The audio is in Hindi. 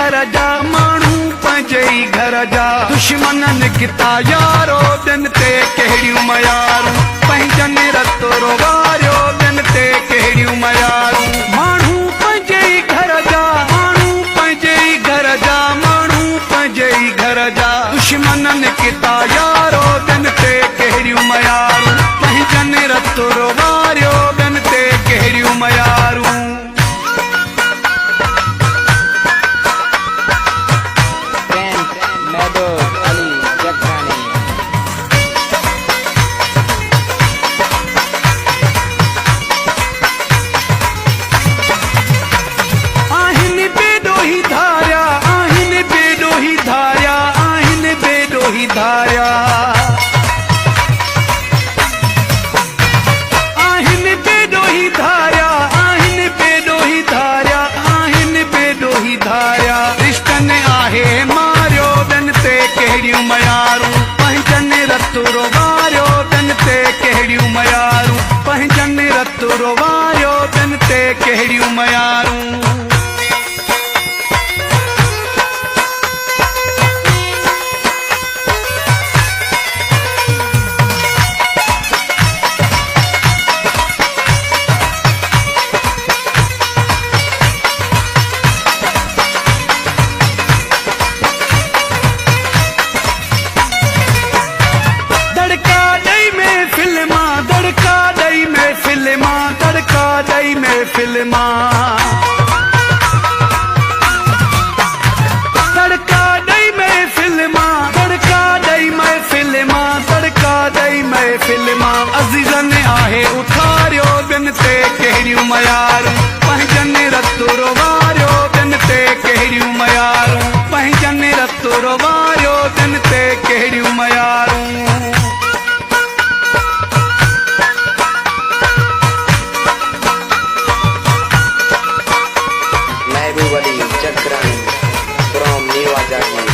घर जा माण्हू पंहिंजे ई घर जा दुश्मननि किता यारो दिन ते कहिड़ियूं मयारूं पंहिंजनि रतो रोवारियो दिन ते कहिड़ियूं मयारूं माण्हू पंहिंजे ई घर जा माण्हू पंहिंजे ई घर जा माण्हू पंहिंजे ई घर जा दुश्मननि किता यारो दिन ते कहिड़ियूं मयारूं पंहिंजनि रतो रोवारियो दिन ते कहिड़ियूं मयारूं धारिया आहिनि बेॾोही धारिया आहिनि बेॾोही धारिया आहिनि बेॾोही धारिया रिश्तनि आहे मारियो दिन ते कहिड़ियूं मयारूं पंहिंजनि रतो रोवारियो दिन ते कहिड़ियूं मयारूं पंहिंजनि रतो रोवारियो दिन ते कहिड़ियूं मयारूं फिल्मा तड़का दई में फिल्मा तड़का दई में फिल्मा तड़का दई में फिल्मा अज़ीज़नि आहे उथारियो दिन ते कहिड़ियूं मयारूं पंहिंजनि रतो रोवारियो दिन ते कहिड़ियूं मयारूं पंहिंजनि रतो रोवारियो दिन ते कहिड़ियूं मयारूं Chakrani from New Ajaki.